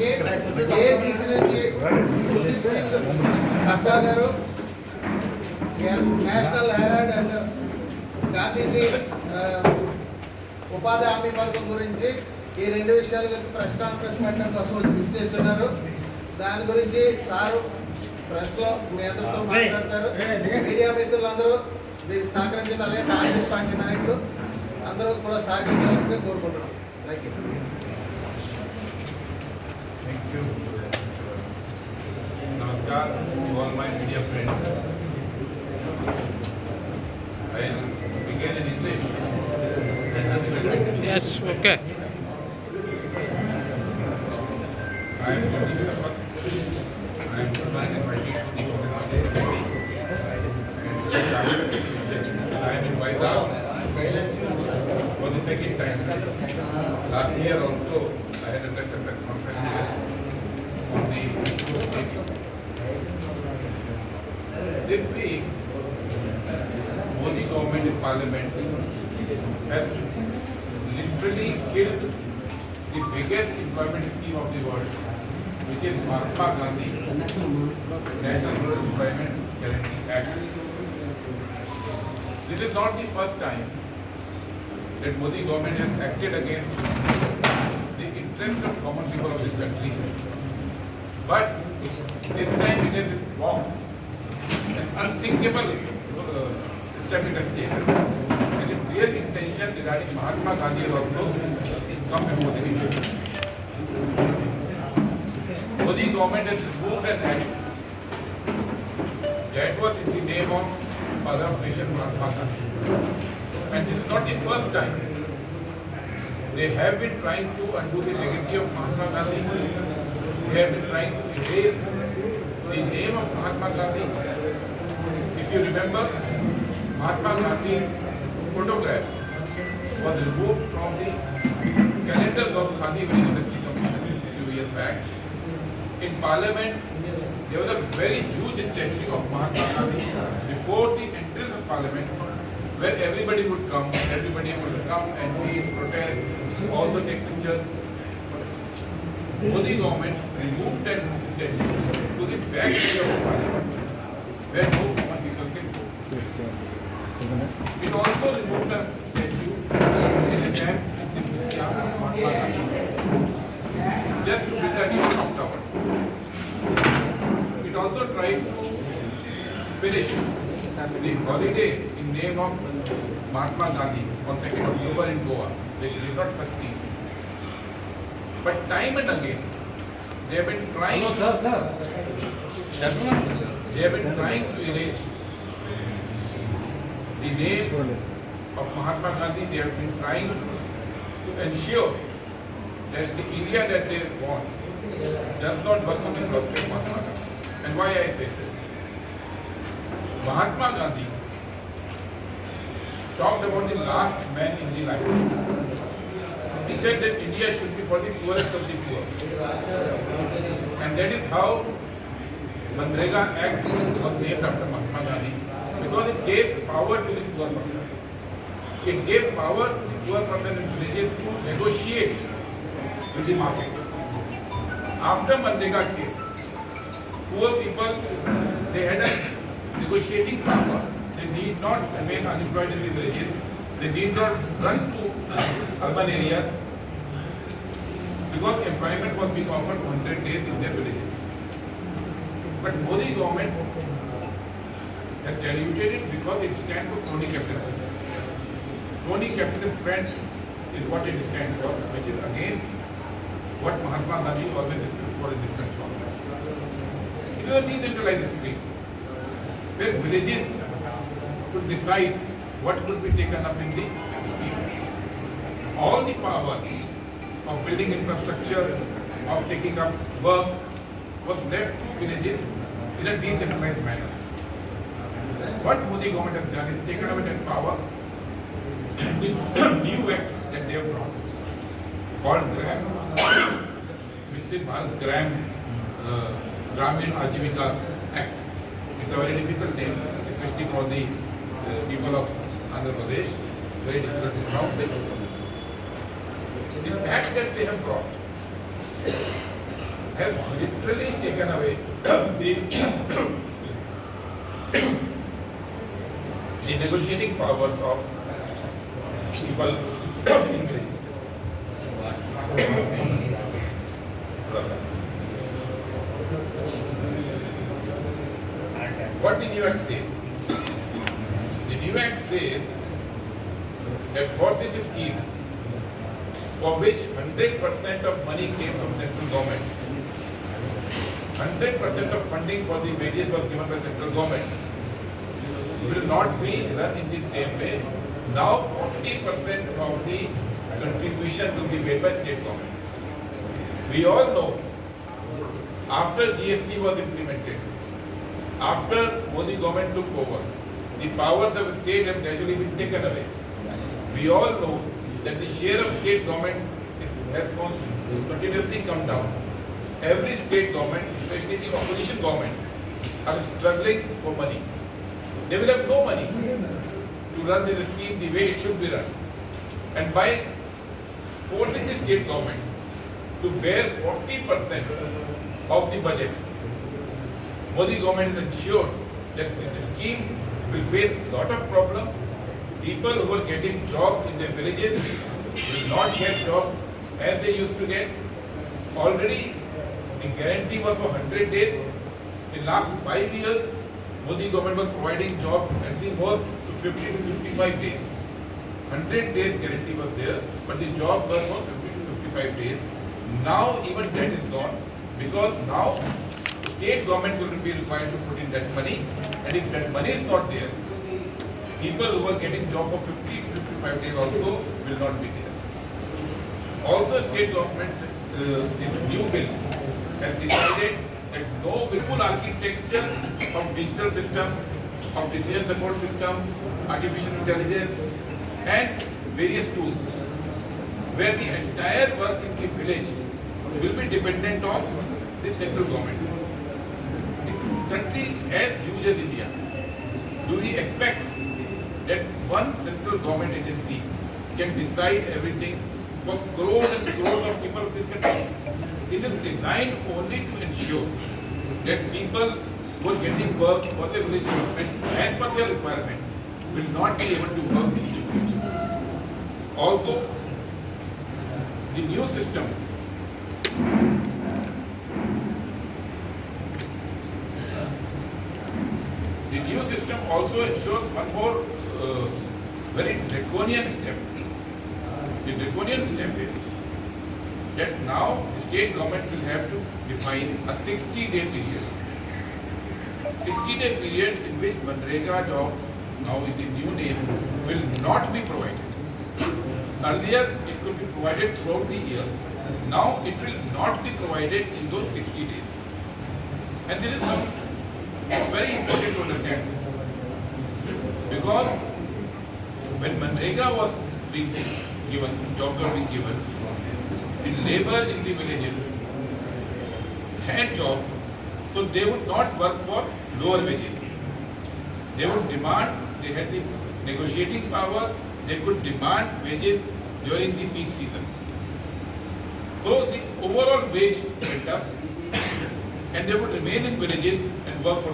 AICC నుంచి అబ్బా గారు నేషనల్ హెరాల్డ్ అండ్ గాంధీజీ ఉపాధి హామీ పథకం గురించి ఈ రెండు విషయాల గురించి ప్రెస్ కాన్ఫరెన్స్ పెట్టడం కోసం బుక్ చేసుకున్నారు. దాని గురించి సారు ప్రెస్లో మీ అందరితో మాట్లాడతారు. మీడియా మిత్రులందరూ దీనికి సహకరించాలి. కాంగ్రెస్ పార్టీ నాయకులు అందరూ కూడా సహకరించవలసిందిగా కోరుకుంటున్నాం. Thank you. Namaskar to all my media friends. I will begin in English. Yes, okay. I am Modi Shapat. I am invited to the Congress and I am in Vizag for the second time. Last year also I had a press conference here on the this week. Modi government in parliament has literally killed the biggest employment scheme of the world, which is Mahatma Gandhi National Rural Employment Guarantee Act. This is not the first time that Modi government has acted against the interest of common people of this country. But this time it has walked an unthinkable step it has taken. And its real intention regarding Mahatma Gandhi has also come before the nation. Modi government has removed an act that was in the name of Father of Nation Mahatma Gandhi. And this is not the first time. They have been trying to undo the legacy of Mahatma Gandhi. They have been trying to erase the name of Mahatma Gandhi. If you remember, Mahatma Gandhi's photograph was removed from the calendars of Khadi University Commission a few years back. In Parliament, there was a very huge statue of Mahatma Gandhi before the entrance of Parliament, where everybody would come and meet, protest, also take pictures. Modi government removed that statue to the back area of Parliament, where no common people can go. It also removed a statue in the same Mahatma Gandhi, just to build a new tower. It also tried to finish the holiday in name of Mahatma Gandhi on 2nd October in Goa. They did not succeed. But time and again, they have been trying. They have been trying to erase the name of Mahatma Gandhi. They have been trying to ensure that the India that they want does not work on the philosophy of Mahatma Gandhi. And why I say this? Mahatma Gandhi talked about the last man in the line. He said that India should be for the poorest of the poor. And that is how Manrega Act was named after Mahatma Gandhi, because it gave power to the poor person. It gave power to the poor person in villages to negotiate with the market. After Manrega came, poor people, they had a negotiating power. They need not remain unemployed in the villages. They need not run to urban areas, because employment was being offered for 100 days in their villages. But Modi government has diluted it because it stands for crony capitalist. Crony capitalist friend is what it stands for, which is against what Mahatma Gandhi always stood for in this country. It was a decentralized state where villages could decide what could be taken up in the scheme. All the power of building infrastructure, of taking up works, was left to villages in a decentralized manner. What Modi government has done is taken away that power with new act that they have brought, called GRAM, Viksit Bharat Gramin Ajivika Act. It's a very difficult name, especially for the people of Andhra Pradesh. Very difficult to pronounce it. The act that they have brought has literally taken away the negotiating powers of people in villages. What the new act says? The new act says that for this scheme, for which 100% of money came from central government, 100% of funding for the wages was given by central government, will not be run in the same way. Now 40% of the contribution will be made by state governments. We all know, after GST was implemented, after Modi government took over, the powers of state have gradually been taken away. We all know that the share of state governments has continuously come down. Every state government, especially the opposition governments, are struggling for money. They will have no money to run this scheme the way it should be run. And by forcing the state governments to bear 40% of the budget, Modi government is ensured that this scheme will face a lot of problems. People who are getting jobs in their villages will not get jobs as they used to get. Already the guarantee was for 100 days. In last 5 years, Modi government was providing jobs at the most to 50 to 55 days. 100 days guarantee was there, but the job was for 50 to 55 days. Now even that is gone, because now state government will be required to put in that money, and if that money is not there, people who are getting job for 50 to 55 days also will not be there. Also state government, this new bill has decided that no full architecture of digital system, of decision support system, artificial intelligence and various tools, where the entire work in the village will be dependent on the central government. The country as huge as India, do we expect that one central government agency can decide everything for crores and crores of people of this country? This is designed only to ensure that people who are getting work for their village development as per their requirement will not be able to work in the future. Also, the new system also ensures one more very draconian step. The draconian step is that now the state government will have to define a 60-day period. 60-day period in which Manrega jobs, now with the new name, will not be provided. Earlier it could be provided throughout the year. Now it will not be provided in those 60 days. And this is very important to understand this. Because when Manrega was being given, jobs were being given, the labor in the villages had jobs, so they would not work for lower wages. They would demand, they had the negotiating power, they could demand wages during the peak season. So the overall wage went up, and they would remain in villages and work for